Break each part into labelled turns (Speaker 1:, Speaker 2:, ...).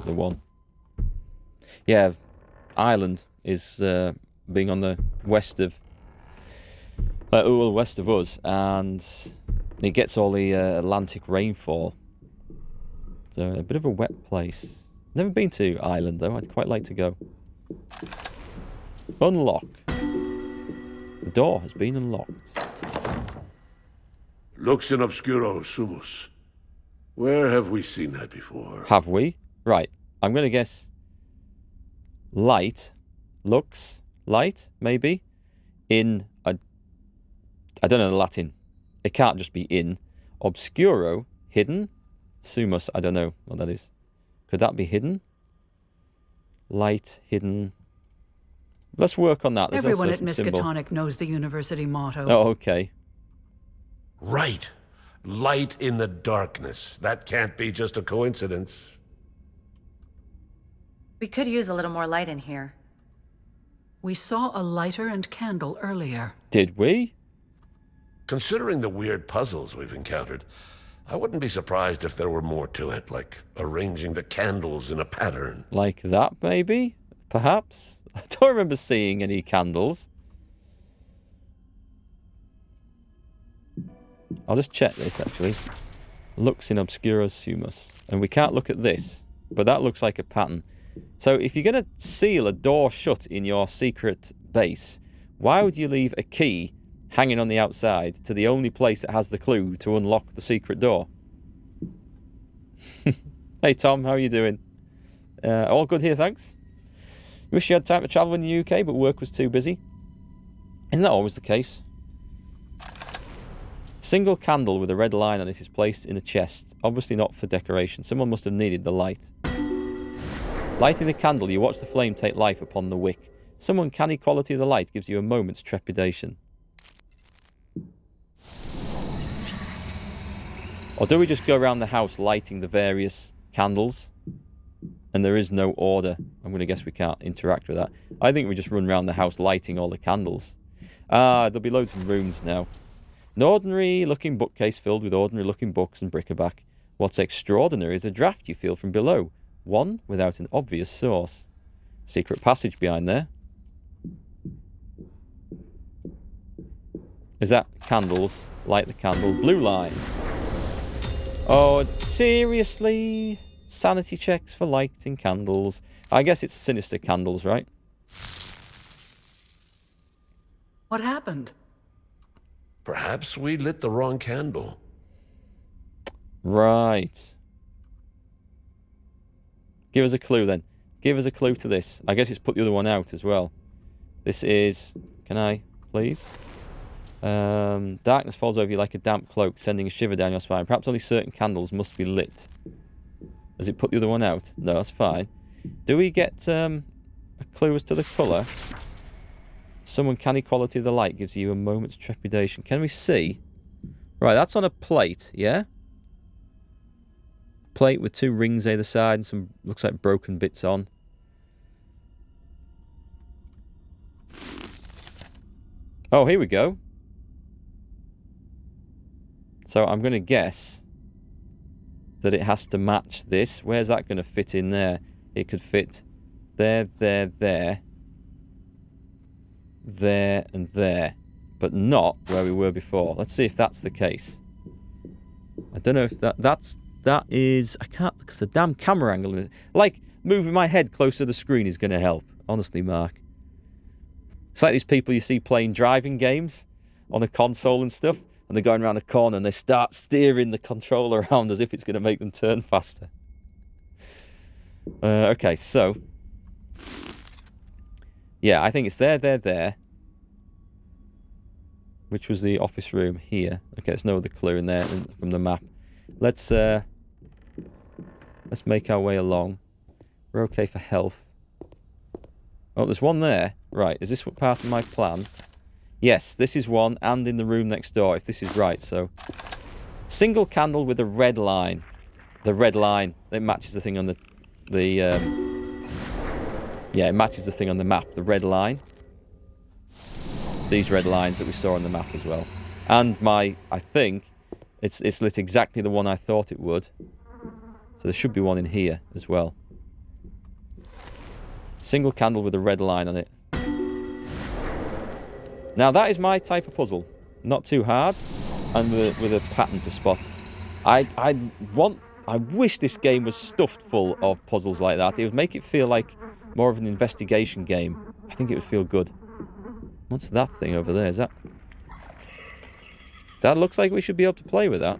Speaker 1: the one. Yeah, Ireland is being on the west of west of us, and it gets all the Atlantic rainfall. So a bit of a wet place. Never been to Ireland though. I'd quite like to go. Unlock. The door has been unlocked.
Speaker 2: Lux in obscuro sumus. Where have we seen that before?
Speaker 1: Have we? Right. I'm going to guess light. Lux. Light, maybe. In. I don't know the Latin. It can't just be in. Obscuro. Hidden. Sumus. I don't know what that is. Could that be hidden? Light. Hidden. Let's work on that. There's
Speaker 3: Everyone at
Speaker 1: also some symbol.
Speaker 3: Miskatonic knows the university motto.
Speaker 1: Oh, okay.
Speaker 2: Right. Light in the darkness. That can't be just a coincidence.
Speaker 4: We could use a little more light in here.
Speaker 3: We saw a lighter and candle earlier.
Speaker 1: Did we?
Speaker 2: Considering the weird puzzles we've encountered, I wouldn't be surprised if there were more to it, like arranging the candles in a pattern.
Speaker 1: Like that, maybe? Perhaps? I don't remember seeing any candles. I'll just check this, actually. Lux in obscuro sumus. And we can't look at this, but that looks like a pattern. So if you're going to seal a door shut in your secret base, why would you leave a key hanging on the outside to the only place that has the clue to unlock the secret door? Hey, Tom, how are you doing? All good here, thanks. Wish you had time to travel in the UK, but work was too busy. Isn't that always the case? Single candle with a red line on it is placed in a chest. Obviously not for decoration. Someone must have needed the light. Lighting the candle, you watch the flame take life upon the wick. Some uncanny quality of the light gives you a moment's trepidation. Or do we just go around the house lighting the various candles? And there is no order. I'm going to guess we can't interact with that. I think we just run around the house lighting all the candles. There'll be loads of rooms now. An ordinary-looking bookcase filled with ordinary-looking books and bric-a-brac. What's extraordinary is a draft you feel from below. One without an obvious source. Secret passage behind there. Is that candles? Light the candle. Blue line. Oh, seriously? Sanity checks for lighting candles. I guess it's sinister candles, right?
Speaker 3: What happened?
Speaker 2: Perhaps we lit the wrong candle.
Speaker 1: Right. Give us a clue then. Give us a clue to this. I guess it's put the other one out as well. This is... Can I, please? Darkness falls over you like a damp cloak, sending a shiver down your spine. Perhaps only certain candles must be lit. Has it put the other one out? No, that's fine. Do we get a clue as to the colour? Some uncanny quality of the light gives you a moment's trepidation. Can we see? Right, that's on a plate, yeah? Plate with two rings either side and some, looks like broken bits on. Oh, here we go. So I'm going to guess that it has to match this. Where's that going to fit in there? It could fit there, there, there, there, and there, but not where we were before. Let's see if that's the case. I don't know if that is... I can't, because the damn camera angle is... Like, moving my head close to the screen is going to help. Honestly, Mark. It's like these people you see playing driving games on a console and stuff, and they're going around a corner and they start steering the controller around as if it's going to make them turn faster. Okay, so... Yeah, I think it's there, there, there. Which was the office room here. Okay, there's no other clue in there from the map. Let's make our way along. We're okay for health. Oh, there's one there. Right, is this part of my plan? Yes, this is one, and in the room next door, if this is right, so... Single candle with a red line. The red line, it matches the thing on the yeah, it matches the thing on the map, the red line. These red lines that we saw on the map as well. And I think, it's lit exactly the one I thought it would. So there should be one in here as well. Single candle with a red line on it. Now that is my type of puzzle. Not too hard, and with a pattern to spot. I wish this game was stuffed full of puzzles like that. It would make it feel like more of an investigation game. I think it would feel good. What's that thing over there? Is that... That looks like we should be able to play with that.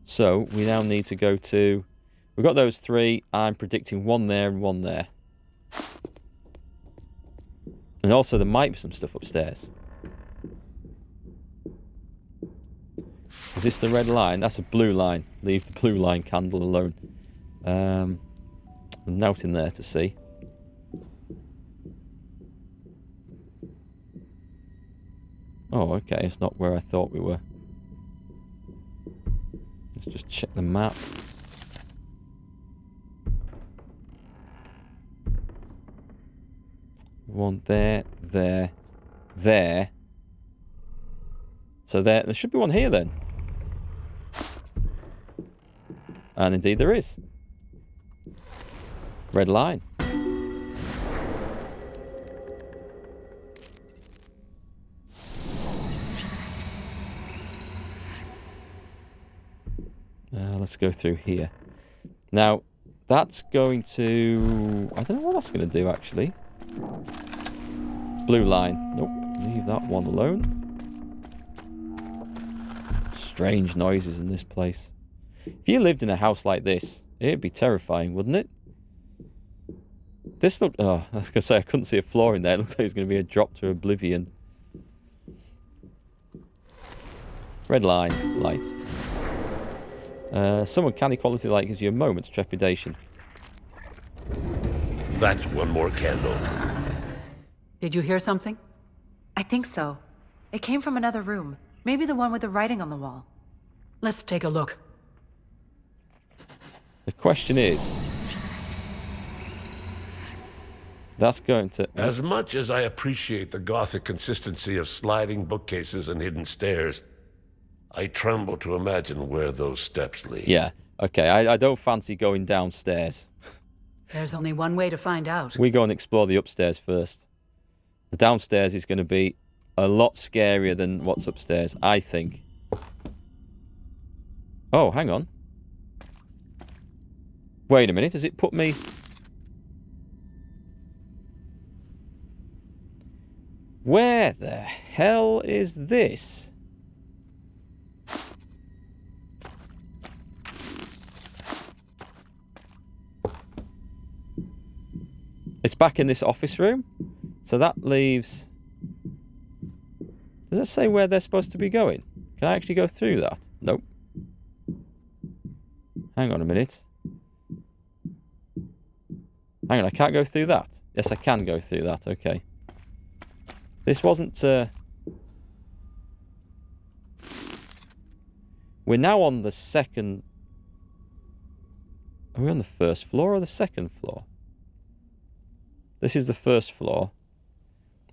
Speaker 1: So, we now need to go to... We've got those 3. I'm predicting 1 there and 1 there. And also, there might be some stuff upstairs. Is this the red line? That's a blue line. Leave the blue line candle alone. There's a note in there to see. Oh, okay. It's not where I thought we were. Let's just check the map. One there, there, there. So there should be one here then. And indeed there is. Red line. Let's go through here. Now, that's going to... I don't know what that's going to do, actually. Blue line. Nope. Leave that one alone. Strange noises in this place. If you lived in a house like this, it'd be terrifying, wouldn't it? This looked... Oh, I was going to say, I couldn't see a floor in there. It looked like it was going to be a drop to oblivion. Red line. Light. Some uncanny quality light gives you a moment's trepidation.
Speaker 2: That's one more candle.
Speaker 3: Did you hear something?
Speaker 4: I think so. It came from another room. Maybe the one with the writing on the wall.
Speaker 3: Let's take a look.
Speaker 1: The question is... That's going to...
Speaker 2: As much as I appreciate the Gothic consistency of sliding bookcases and hidden stairs, I tremble to imagine where those steps lead.
Speaker 1: Yeah, okay. I don't fancy going downstairs.
Speaker 3: There's only one way to find out.
Speaker 1: We go and explore the upstairs first. The downstairs is going to be a lot scarier than what's upstairs, I think. Oh, hang on. Wait a minute, has it put me... Where the hell is this? It's back in this office room. So that leaves... Does that say where they're supposed to be going? Can I actually go through that? Nope. Hang on a minute. Hang on, I can't go through that. Yes, I can go through that. Okay. This wasn't... We're now on the second... Are we on the first floor or the second floor? This is the first floor.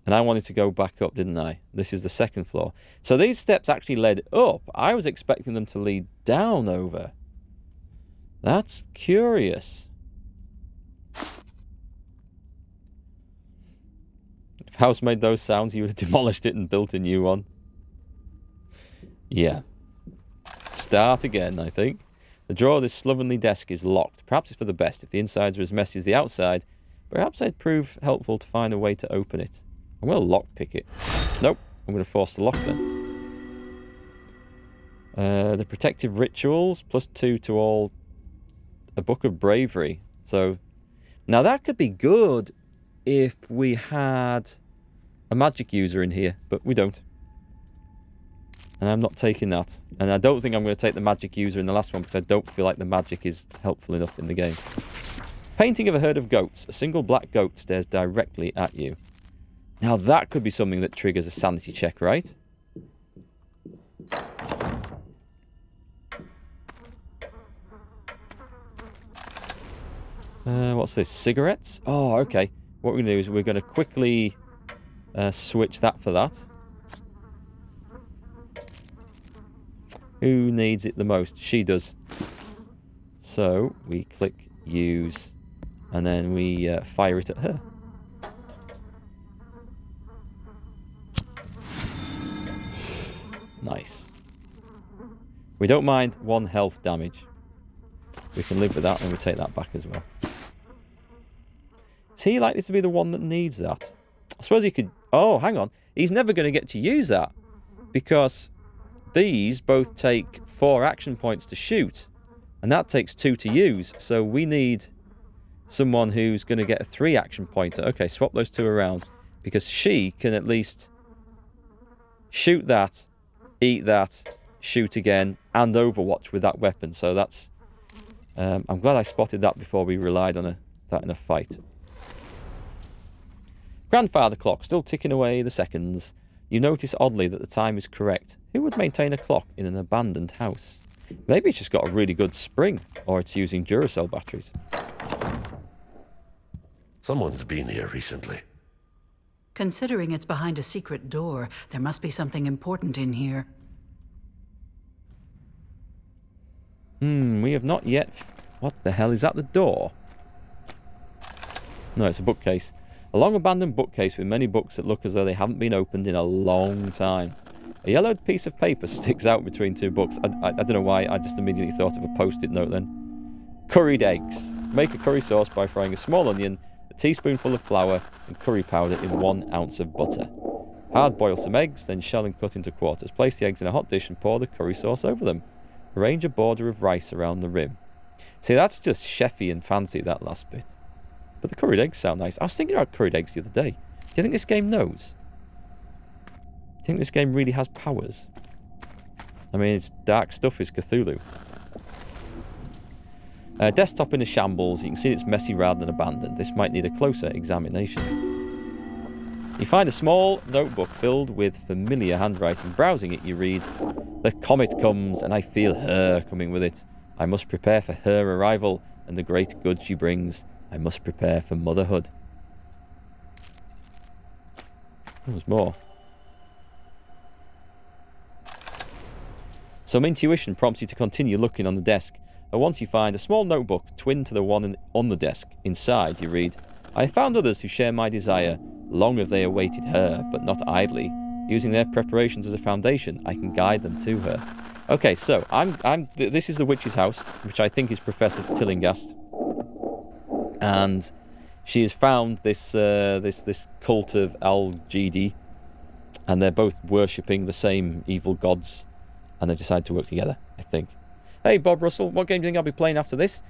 Speaker 1: And I wanted to go back up, didn't I? This is the second floor. So these steps actually led up. I was expecting them to lead down over. That's curious. If House made those sounds, he would have demolished it and built a new one. Yeah. Start again, I think. The drawer of this slovenly desk is locked. Perhaps it's for the best. If the insides are as messy as the outside, perhaps it'd prove helpful to find a way to open it. I'm going to lockpick it. Nope. I'm going to force the lock then. The protective rituals, +2 to all. A book of bravery. So, now that could be good if we had a magic user in here, but we don't. And I'm not taking that. And I don't think I'm going to take the magic user in the last one because I don't feel like the magic is helpful enough in the game. Painting of a herd of goats. A single black goat stares directly at you. Now that could be something that triggers a sanity check, right? What's this? Cigarettes? Oh, okay. What we're going to do is we're going to quickly switch that for that. Who needs it the most? She does. So we click use, and then we fire it at her. Nice. We don't mind 1 health damage. We can live with that, and we take that back as well. Is he likely to be the one that needs that? I suppose he could... Oh, hang on. He's never going to get to use that. Because these both take 4 action points to shoot. And that takes 2 to use. So we need someone who's going to get a 3 action pointer. Okay, swap those 2 around. Because she can at least shoot that, eat that, shoot again, and Overwatch with that weapon. So that's... I'm glad I spotted that before we relied on that in a fight. Grandfather clock, still ticking away the seconds. You notice oddly that the time is correct. Who would maintain a clock in an abandoned house? Maybe it's just got a really good spring, or it's using Duracell batteries.
Speaker 2: Someone's been here recently.
Speaker 3: Considering it's behind a secret door, there must be something important in here.
Speaker 1: We have not yet... What the hell? Is that the door? No, it's a bookcase. A long abandoned bookcase with many books that look as though they haven't been opened in a long time. A yellowed piece of paper sticks out between 2 books. I don't know why, I just immediately thought of a post-it note then. Curried eggs. Make a curry sauce by frying a small onion, a teaspoonful of flour, and curry powder in 1 ounce of butter. Hard boil some eggs, then shell and cut into quarters. Place the eggs in a hot dish and pour the curry sauce over them. Arrange a border of rice around the rim. See, that's just chefy and fancy, that last bit. But the curried eggs sound nice. I was thinking about curried eggs the other day. Do you think this game knows? Do you think this game really has powers? I mean, it's dark stuff, is Cthulhu. Desktop in a shambles. You can see it's messy rather than abandoned. This might need a closer examination. You find a small notebook filled with familiar handwriting. Browsing it, you read, "The comet comes, and I feel her coming with it. I must prepare for her arrival and the great good she brings. I must prepare for motherhood." There's more. Some intuition prompts you to continue looking on the desk. And once you find a small notebook twinned to the one on the desk. Inside, you read, "I have found others who share my desire. Long have they awaited her, but not idly. Using their preparations as a foundation, I can guide them to her." Okay, so this is the witch's house, which I think is Professor Tillinghast. And she has found this cult of Al-Jidi, and they're both worshipping the same evil gods, and they've decided to work together, I think. Hey, Bob Russell, what game do you think I'll be playing after this?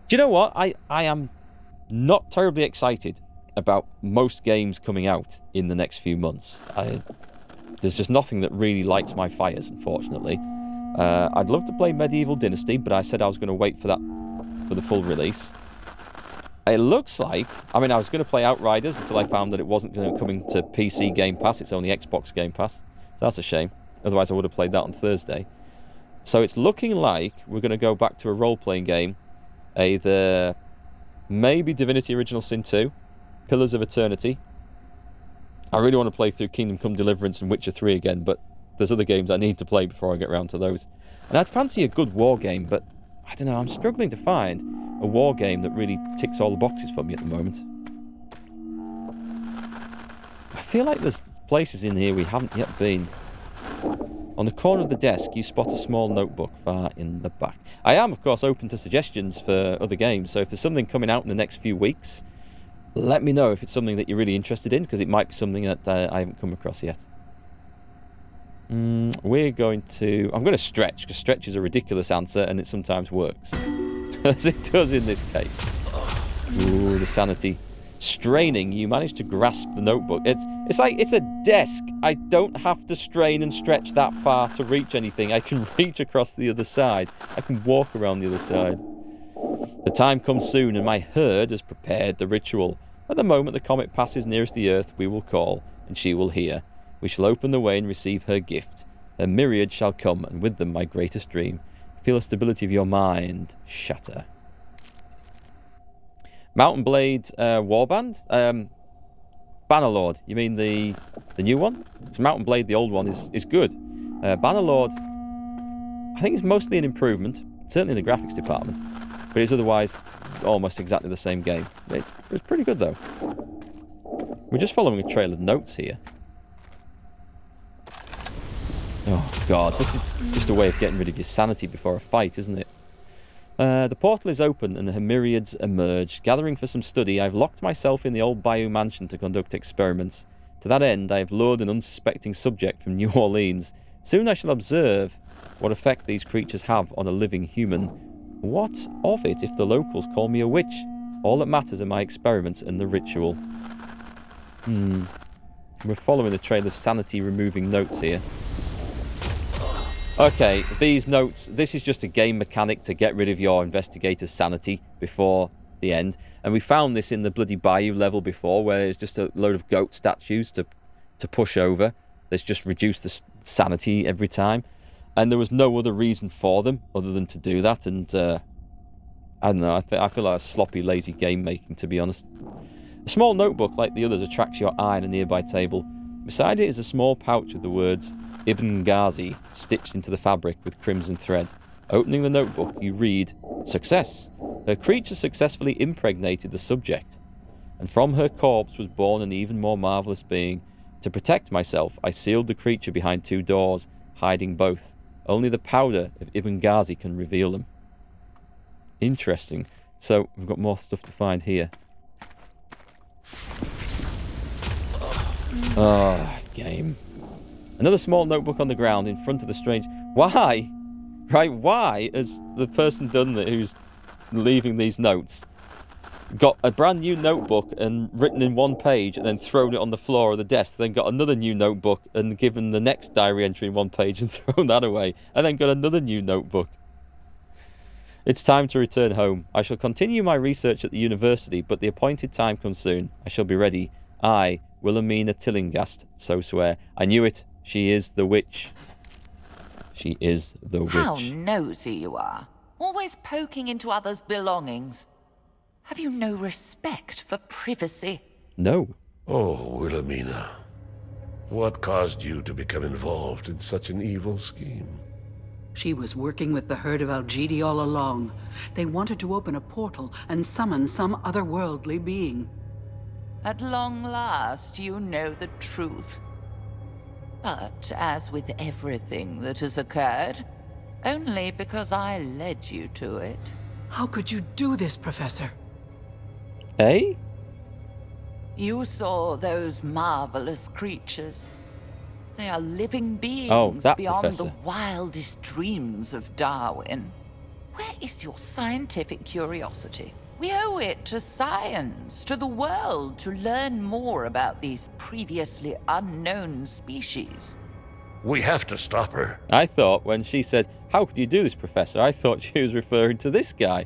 Speaker 1: Do you know what? I am not terribly excited about most games coming out in the next few months. There's just nothing that really lights my fires, unfortunately. I'd love to play Medieval Dynasty, but I said I was going to wait for the full release. It looks like... I mean, I was going to play Outriders until I found that it wasn't going to come into PC Game Pass. It's only Xbox Game Pass. So that's a shame. Otherwise, I would have played that on Thursday. So it's looking like we're going to go back to a role-playing game. Either maybe Divinity Original Sin 2, Pillars of Eternity. I really want to play through Kingdom Come Deliverance and Witcher 3 again, but there's other games I need to play before I get around to those. And I'd fancy a good war game, but I don't know, I'm struggling to find a war game that really ticks all the boxes for me at the moment. I feel like there's places in here we haven't yet been. On the corner of the desk, you spot a small notebook far in the back. I am, of course, open to suggestions for other games, so if there's something coming out in the next few weeks, let me know if it's something that you're really interested in, because it might be something that I haven't come across yet. I'm going to stretch, because stretch is a ridiculous answer, and it sometimes works. As it does in this case. Ooh, the sanity. Straining, you manage to grasp the notebook. It's like it's a desk. I don't have to strain and stretch that far to reach anything. I can reach across the other side. I can walk around the other side. The time comes soon, and my herd has prepared the ritual. At the moment the comet passes nearest the earth, we will call, and she will hear. We shall open the way and receive her gift. Her myriad shall come, and with them my greatest dream. Feel the stability of your mind shatter. Mountain Blade Warband? Bannerlord, you mean the new one? Because Mountain Blade, the old one, is good. Bannerlord, I think it's mostly an improvement, certainly in the graphics department. But it's otherwise almost exactly the same game. It's pretty good, though. We're just following a trail of notes here. Oh, God. This is just a way of getting rid of your sanity before a fight, isn't it? The portal is open and the Himyriids emerge. Gathering for some study, I've locked myself in the old Bayou mansion to conduct experiments. To that end, I have lured an unsuspecting subject from New Orleans. Soon I shall observe what effect these creatures have on a living human. What of it if the locals call me a witch? All that matters are my experiments and the ritual. We're following a trail of sanity-removing notes here. Okay, these notes, this is just a game mechanic to get rid of your investigator's sanity before the end. And we found this in the bloody Bayou level before, where it's just a load of goat statues to push over. Let's just reduce the sanity every time. And there was no other reason for them other than to do that. And I don't know, I feel like a sloppy, lazy game making, to be honest. A small notebook, like the others, attracts your eye on a nearby table. Beside it is a small pouch with the words Ibn Ghazi stitched into the fabric with crimson thread. Opening the notebook, you read, "Success! Her creature successfully impregnated the subject. And from her corpse was born an even more marvellous being. To protect myself, I sealed the creature behind 2 doors, hiding both. Only the powder of Ibn Ghazi can reveal them." Interesting. So, we've got more stuff to find here. Game. Another small notebook on the ground in front of the strange... Why? Right, why has the person done that who's leaving these notes got a brand new notebook and written in 1 page and then thrown it on the floor of the desk, then got another new notebook and given the next diary entry in 1 page and thrown that away, and then got another new notebook? It's time to return home. I shall continue my research at the university, but the appointed time comes soon. I shall be ready. I, Wilhelmina Tillinghast, so swear. I knew it. She is the witch. She is the witch.
Speaker 5: How nosy you are. Always poking into others' belongings. Have you no respect for privacy?
Speaker 1: No.
Speaker 2: Oh, Wilhelmina. What caused you to become involved in such an evil scheme?
Speaker 3: She was working with the herd of Algidi all along. They wanted to open a portal and summon some otherworldly being.
Speaker 5: At long last, you know the truth. But as with everything that has occurred, only because I led you to it.
Speaker 3: How could you do this, Professor?
Speaker 1: Eh?
Speaker 5: You saw those marvelous creatures. They are living beings
Speaker 1: that
Speaker 5: beyond
Speaker 1: professor.
Speaker 5: the wildest dreams of Darwin. Where is your scientific curiosity? We owe it to science, to the world, to learn more about these previously unknown species.
Speaker 2: We have to stop her.
Speaker 1: I thought when she said, "How could you do this, Professor?" I thought she was referring to this guy.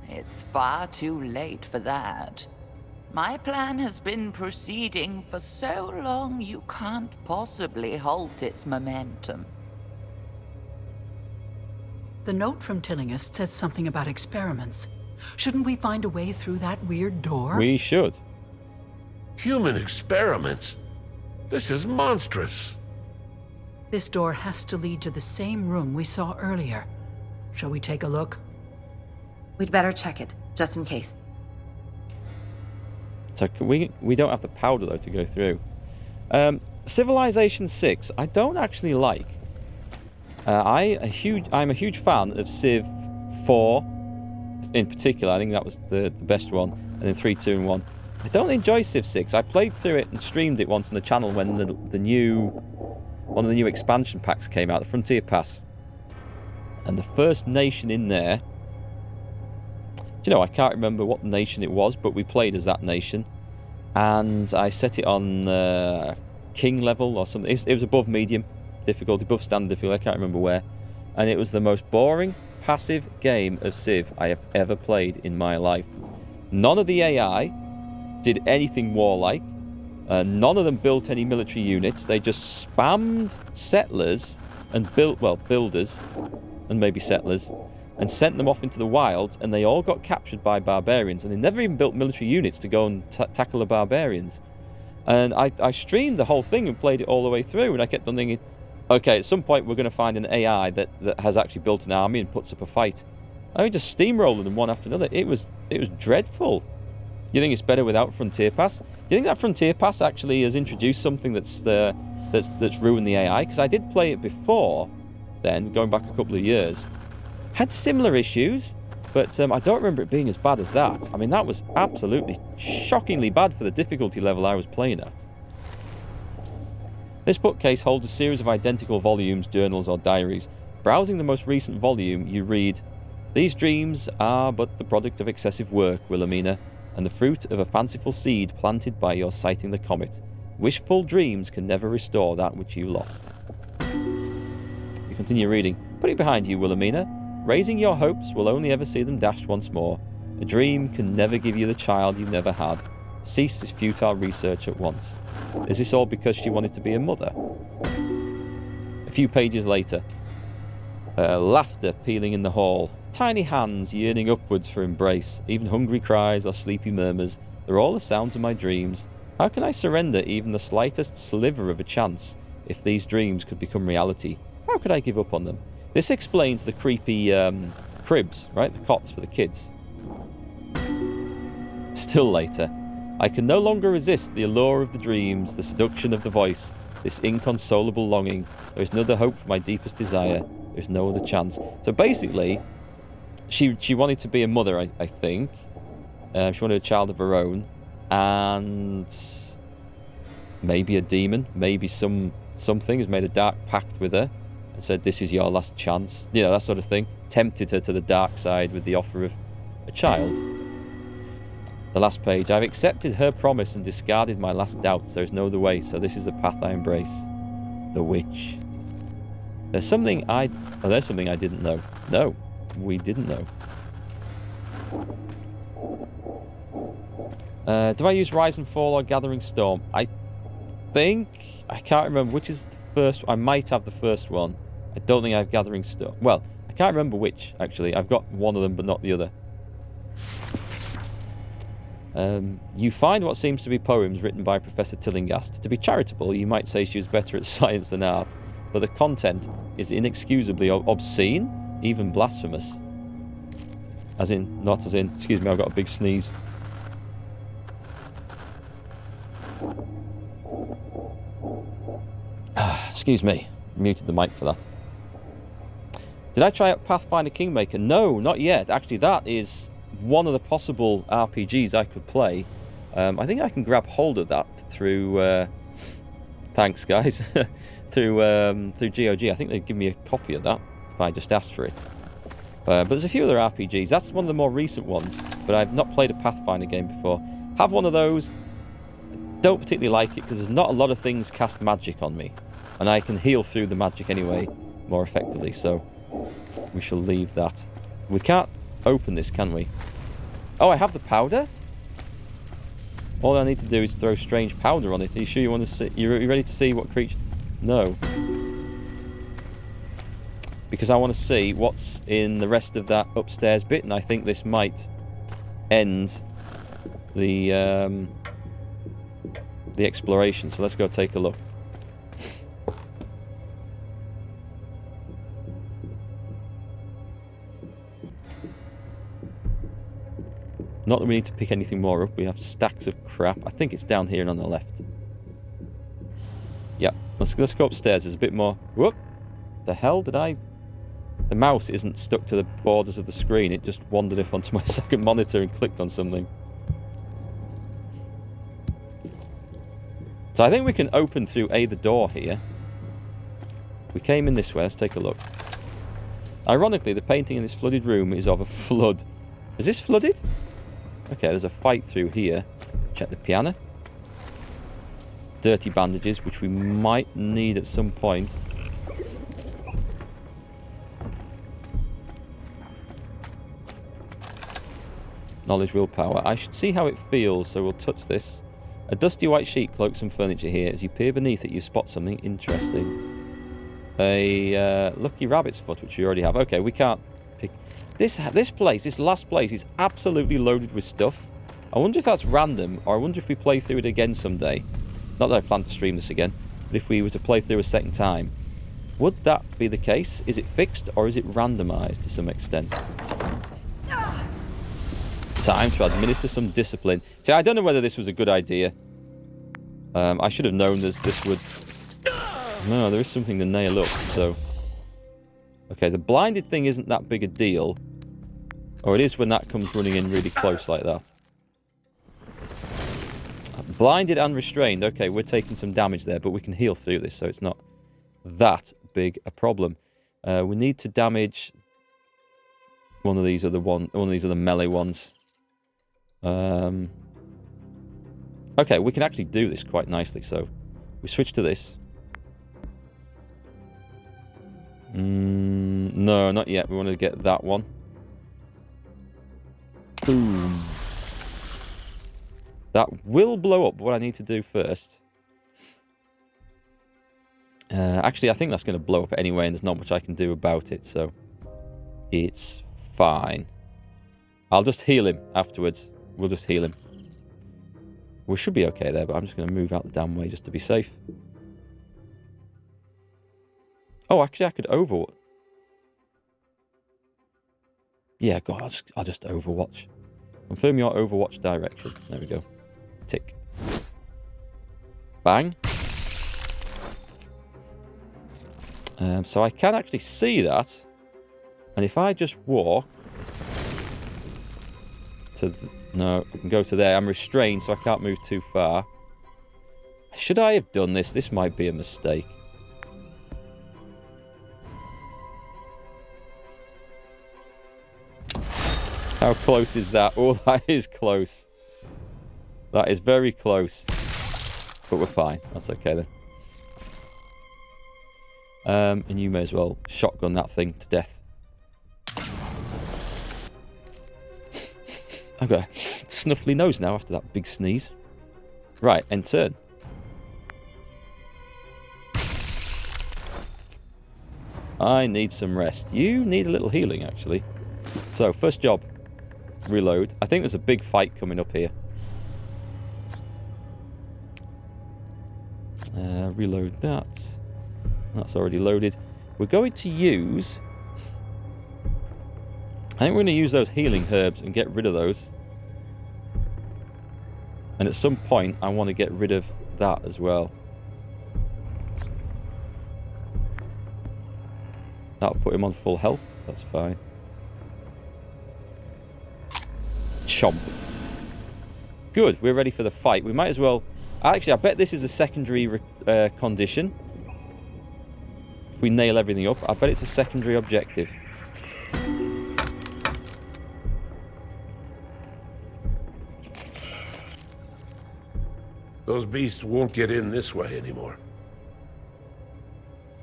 Speaker 5: It's far too late for that. My plan has been proceeding for so long you can't possibly halt its momentum.
Speaker 3: The note from Tillinghast said something about experiments. Shouldn't we find a way through that weird door?
Speaker 1: We should.
Speaker 2: Human experiments? This is monstrous.
Speaker 3: This door has to lead to the same room we saw earlier. Shall we take a look?
Speaker 4: We'd better check it, just in case.
Speaker 1: So we don't have the powder though to go through. Civilization 6, I don't actually like. I'm a huge fan of Civ 4 in particular. I think that was the best one, and then 3, 2, and 1. I don't enjoy Civ 6. I played through it and streamed it once on the channel when one of the new expansion packs came out, the Frontier Pass. And the first nation in there, you know, I can't remember what nation it was, but we played as that nation, and I set it on King level or something. It was above medium difficulty, above standard difficulty, I can't remember where, and it was the most boring, passive game of Civ I have ever played in my life. None of the AI did anything warlike, none of them built any military units. They just spammed settlers and builders, and maybe settlers, and sent them off into the wild, and they all got captured by barbarians, and they never even built military units to go and tackle the barbarians. And I streamed the whole thing and played it all the way through, and I kept on thinking, okay, at some point we're going to find an AI that has actually built an army and puts up a fight. I mean, just steamrolling them one after another. It was dreadful. You think it's better without Frontier Pass? Do you think that Frontier Pass actually has introduced something that's ruined the AI? Because I did play it before then, going back a couple of years. Had similar issues, but I don't remember it being as bad as that. I mean, that was absolutely shockingly bad for the difficulty level I was playing at. This bookcase holds a series of identical volumes, journals, or diaries. Browsing the most recent volume, you read, "These dreams are but the product of excessive work, Wilhelmina, and the fruit of a fanciful seed planted by your sighting the comet. Wishful dreams can never restore that which you lost." You continue reading. "Put it behind you, Wilhelmina. Raising your hopes will only ever see them dashed once more. A dream can never give you the child you never had. Cease this futile research at once." Is this all because she wanted to be a mother? A few pages later. Laughter pealing in the hall. Tiny hands yearning upwards for embrace. Even hungry cries or sleepy murmurs. They're all the sounds of my dreams. How can I surrender even the slightest sliver of a chance if these dreams could become reality? How could I give up on them? This explains the creepy cribs, right? The cots for the kids. Still later. I can no longer resist the allure of the dreams, the seduction of the voice, this inconsolable longing. There is no other hope for my deepest desire. There is no other chance. So basically, she wanted to be a mother, I think. She wanted a child of her own. And maybe a demon, maybe something has made a dark pact with her and said, "This is your last chance." You know, that sort of thing. Tempted her to the dark side with the offer of a child. The last page. "I've accepted her promise and discarded my last doubts. There is no other way, so this is the path I embrace." The witch. There's something I didn't know. No, we didn't know. Do I use Rise and Fall or Gathering Storm? I can't remember which is the first. I might have the first one. I don't think I have Gathering Storm. Well, I can't remember which, actually. I've got one of them, but not the other. You find what seems to be poems written by Professor Tillinghast. To be charitable, you might say she was better at science than art, but the content is inexcusably obscene, even blasphemous. Excuse me, I've got a big sneeze. Excuse me, muted the mic for that. Did I try out Pathfinder Kingmaker? No, not yet. Actually, that is one of the possible RPGs I could play. I think I can grab hold of that through thanks guys through GOG. I think they'd give me a copy of that if I just asked for it. But there's a few other RPGs. That's one of the more recent ones, but I've not played a Pathfinder game before. Have one of those. Don't particularly like it because there's not a lot of things cast magic on me, and I can heal through the magic anyway more effectively, so we shall leave that. We can't open this, can we? Oh, I have the powder? All I need to do is throw strange powder on it. Are you sure you want to see? You're ready to see what creature? No. Because I want to see what's in the rest of that upstairs bit, and I think this might end the exploration. So let's go take a look. Not that we need to pick anything more up. We have stacks of crap. I think it's down here and on the left. Yep. Let's go upstairs. There's a bit more. Whoop! The hell did I? The mouse isn't stuck to the borders of the screen. It just wandered off onto my second monitor and clicked on something. So I think we can open through the door here. We came in this way. Let's take a look. Ironically, the painting in this flooded room is of a flood. Is this flooded? Okay, there's a fight through here. Check the piano. Dirty bandages, which we might need at some point. Knowledge, willpower. I should see how it feels, so we'll touch this. A dusty white sheet cloaks some furniture here. As you peer beneath it, you spot something interesting. A lucky rabbit's foot, which we already have. Okay, we can't pick... This last place is absolutely loaded with stuff. I wonder if that's random, or I wonder if we play through it again someday. Not that I plan to stream this again, but if we were to play through a second time, would that be the case? Is it fixed, or is it randomized to some extent? Time to administer some discipline. See, I don't know whether this was a good idea. I should have known this would... No, there is something to nail up, so... Okay, the blinded thing isn't that big a deal. Or it is when that comes running in really close like that. Blinded and restrained. Okay, we're taking some damage there, but we can heal through this, so it's not that big a problem. We need to damage one of these other melee ones. Okay, we can actually do this quite nicely, so we switch to this. No, not yet. We want to get that one. Boom. That will blow up, but what I need to do first... actually, I think that's going to blow up anyway, and there's not much I can do about it, so... It's fine. I'll just heal him afterwards. We'll just heal him. We should be okay there, but I'm just going to move out the damn way just to be safe. Oh, actually, I could overwatch. Yeah, God, I'll just overwatch. Confirm your overwatch direction. There we go. Tick. Bang. So I can actually see that. And if I just walk to... No, I can go to there. I'm restrained, so I can't move too far. Should I have done this? This might be a mistake. How close is that? Oh, that is close. That is very close. But we're fine. That's okay then. And you may as well shotgun that thing to death. I've got a snuffly nose now after that big sneeze. Right, end turn. I need some rest. You need a little healing, actually. So, first job. Reload. I think there's a big fight coming up here. Reload that. That's already loaded. We're going to use... I think we're going to use those healing herbs and get rid of those. And at some point, I want to get rid of that as well. That'll put him on full health. That's fine. Chomp. Good, we're ready for the fight. We might as well... Actually, I bet this is a secondary condition. If we nail everything up, I bet it's a secondary objective.
Speaker 2: Those beasts won't get in this way anymore.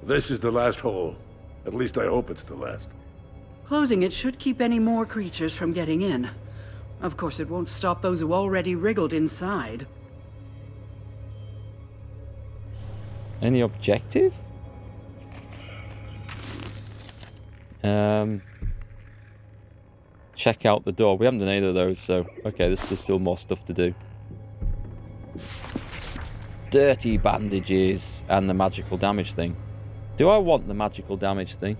Speaker 2: This is the last hole. At least I hope it's the last.
Speaker 3: Closing it should keep any more creatures from getting in. Of course, it won't stop those who already wriggled inside.
Speaker 1: Any objective? Check out the door. We haven't done either of those, so... Okay, there's still more stuff to do. Dirty bandages and the magical damage thing. Do I want the magical damage thing?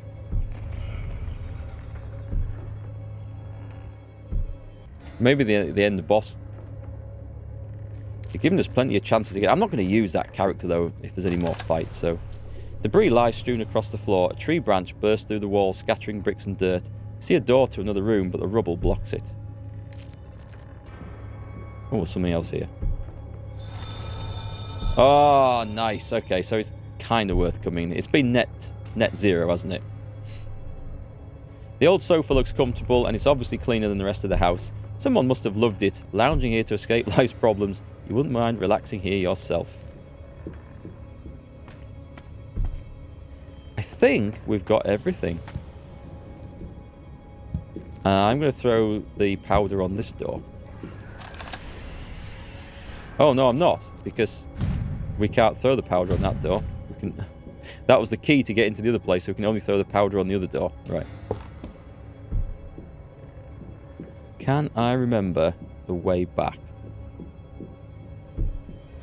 Speaker 1: Maybe the end boss. They're giving us plenty of chances to get... I'm not going to use that character, though, if there's any more fights, so... Debris lies strewn across the floor. A tree branch bursts through the wall, scattering bricks and dirt. I see a door to another room, but the rubble blocks it. Oh, there's something else here. Oh, nice. Okay, so it's kind of worth coming. It's been net zero, hasn't it? The old sofa looks comfortable, and it's obviously cleaner than the rest of the house. Someone must have loved it. Lounging here to escape life's problems. You wouldn't mind relaxing here yourself. I think we've got everything. I'm going to throw the powder on this door. Oh, no, I'm not, because we can't throw the powder on that door. We can. That was the key to get into the other place, so we can only throw the powder on the other door. Right. Can I remember the way back?